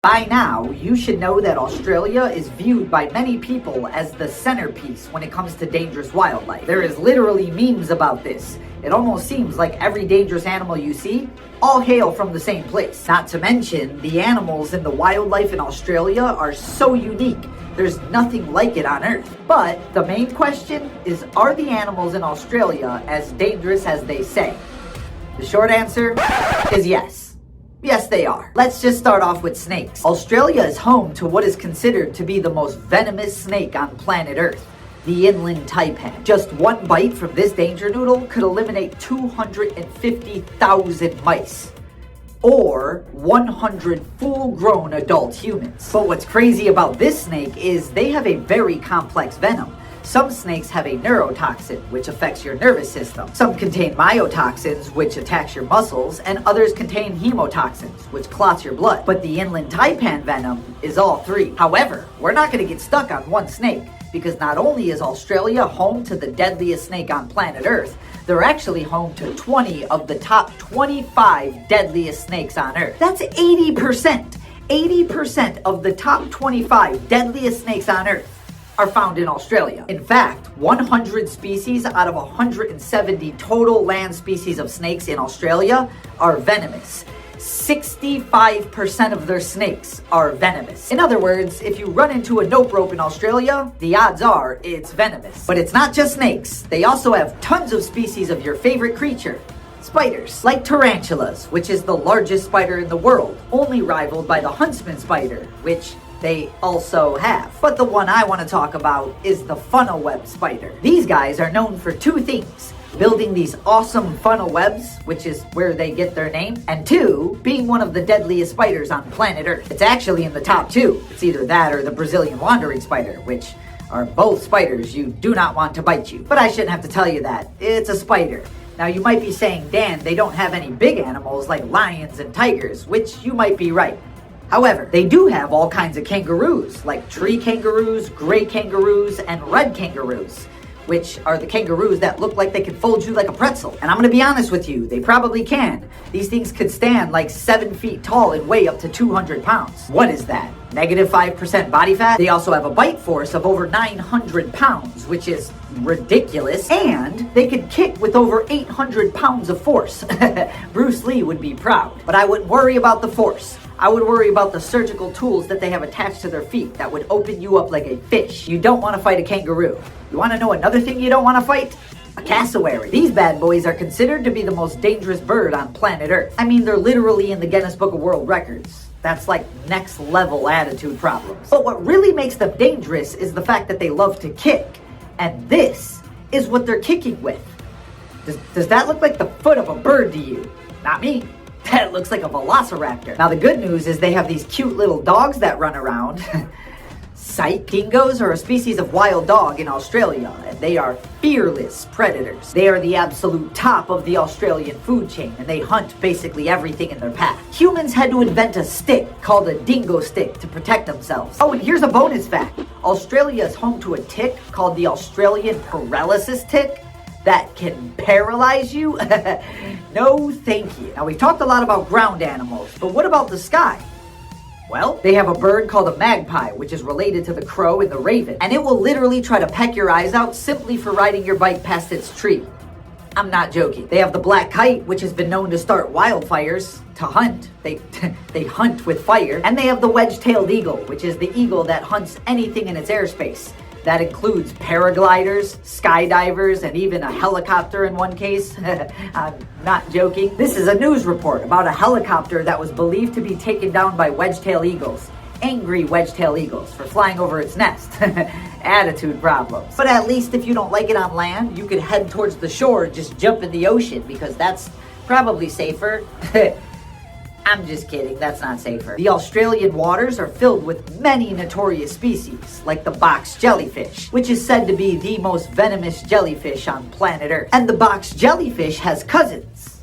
By now, you should know that Australia is viewed by many people as the centerpiece when it comes to dangerous wildlife. There is literally memes about this. It almost seems like every dangerous animal you see all hail from the same place. Not to mention, the animals and the wildlife in Australia are so unique. There's nothing like it on Earth. But the main question is, are the animals in Australia as dangerous as they say? The short answer is yes. Yes, they are. Let's just start off with snakes. Australia is home to what is considered to be the most venomous snake on planet Earth, the inland taipan. Just one bite from this danger noodle could eliminate 250,000 mice, or 100 full-grown adult humans. But what's crazy about this snake is they have a very complex venom. Some snakes have a neurotoxin, which affects your nervous system. Some contain myotoxins, which attacks your muscles, and others contain hemotoxins, which clots your blood. But the inland taipan venom is all three. However, we're not going to get stuck on one snake, because not only is Australia home to the deadliest snake on planet Earth, they're actually home to 20 of the top 25 deadliest snakes on Earth. That's 80%. 80% of the top 25 deadliest snakes on Earth are found in Australia. In fact, 100 species out of 170 total land species of snakes in Australia are venomous. 65% of their snakes are venomous. In other words, if you run into a nope rope in Australia, the odds are it's venomous. But it's not just snakes. They also have tons of species of your favorite creature, spiders, like tarantulas, which is the largest spider in the world, only rivaled by the huntsman spider, which they also have. But the one I want to talk about is the funnel web spider. These guys are known for two things: building these awesome funnel webs, which is where they get their name, and two, being one of the deadliest spiders on planet Earth. It's actually in the top two. It's either that or the Brazilian wandering spider, which are both spiders you do not want to bite you. But I shouldn't have to tell you that. It's a spider. Now you might be saying, Dan, they don't have any big animals like lions and tigers, which you might be right. However, they do have all kinds of kangaroos, like tree kangaroos, gray kangaroos, and red kangaroos, which are the kangaroos that look like they can fold you like a pretzel. And I'm gonna be honest with you, they probably can. These things could stand like 7 feet tall and weigh up to 200 pounds. What is that? Negative 5% body fat? They also have a bite force of over 900 pounds, which is ridiculous. And they could kick with over 800 pounds of force. Bruce Lee would be proud. But I wouldn't worry about the force. I would worry about the surgical tools that they have attached to their feet that would open you up like a fish. You don't want to fight a kangaroo. You want to know another thing you don't want to fight? A cassowary. These bad boys are considered to be the most dangerous bird on planet Earth. I mean, they're literally in the Guinness Book of World Records. That's like next level attitude problems. But what really makes them dangerous is the fact that they love to kick. And this is what they're kicking with. Does that look like the foot of a bird to you? Not me. That looks like a velociraptor. Now the good news is they have these cute little dogs that run around. Sight. Dingoes are a species of wild dog in Australia, and they are fearless predators. They are the absolute top of the Australian food chain, and they hunt basically everything in their path. Humans had to invent a stick called a dingo stick to protect themselves. Oh, and here's a bonus fact. Australia is home to a tick called the Australian paralysis tick that can paralyze you. No thank you. Now we've talked a lot about ground animals, but what about the sky? Well, they have a bird called a magpie, which is related to the crow and the raven, and it will literally try to peck your eyes out simply for riding your bike past its tree. I'm not joking. They have the black kite, which has been known to start wildfires to hunt. They hunt with fire. And they have the wedge-tailed eagle, which is the eagle that hunts anything in its airspace. That includes paragliders, skydivers, and even a helicopter in one case. I'm not joking. This is a news report about a helicopter that was believed to be taken down by wedge-tailed eagles. Angry wedge-tailed eagles for flying over its nest. Attitude problems. But at least if you don't like it on land, you could head towards the shore and just jump in the ocean, because that's probably safer. I'm just kidding, that's not safer. The Australian waters are filled with many notorious species, like the box jellyfish, which is said to be the most venomous jellyfish on planet Earth. And the box jellyfish has cousins.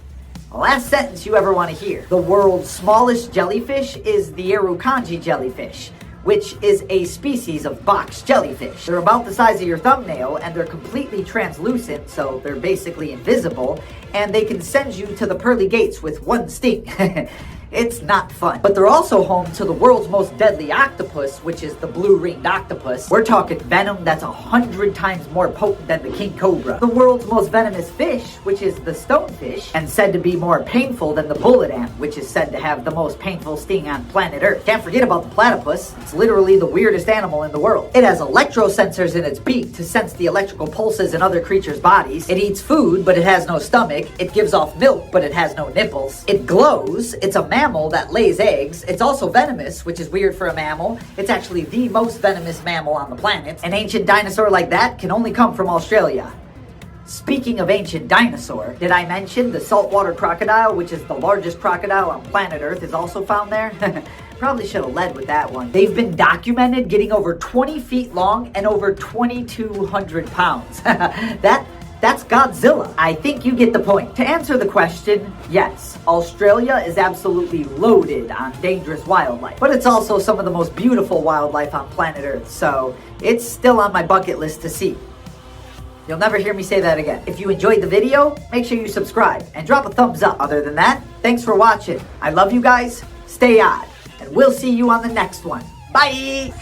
The last sentence you ever want to hear. The world's smallest jellyfish is the Irukandji jellyfish, which is a species of box jellyfish. They're about the size of your thumbnail, and they're completely translucent, so they're basically invisible, and they can send you to the pearly gates with one sting. It's not fun. But they're also home to the world's most deadly octopus, which is the blue-ringed octopus. We're talking venom that's 100 times more potent than the king cobra. The world's most venomous fish, which is the stonefish, and said to be more painful than the bullet ant, which is said to have the most painful sting on planet Earth. Can't forget about the platypus. It's literally the weirdest animal in the world. It has electrosensors in its beak to sense the electrical pulses in other creatures' bodies. It eats food, but it has no stomach. It gives off milk, but it has no nipples. It glows. It's a mammal that lays eggs. It's also venomous, which is weird for a mammal. It's actually the most venomous mammal on the planet. An ancient dinosaur like that can only come from Australia. Speaking of ancient dinosaur, did I mention the saltwater crocodile, which is the largest crocodile on planet Earth, is also found there? Probably should have led with that one. They've been documented getting over 20 feet long and over 2,200 pounds. That's Godzilla. I think you get the point. To answer the question, yes, Australia is absolutely loaded on dangerous wildlife, but it's also some of the most beautiful wildlife on planet Earth, so it's still on my bucket list to see. You'll never hear me say that again. If you enjoyed the video, make sure you subscribe and drop a thumbs up. Other than that, thanks for watching. I love you guys. Stay odd, and we'll see you on the next one. Bye!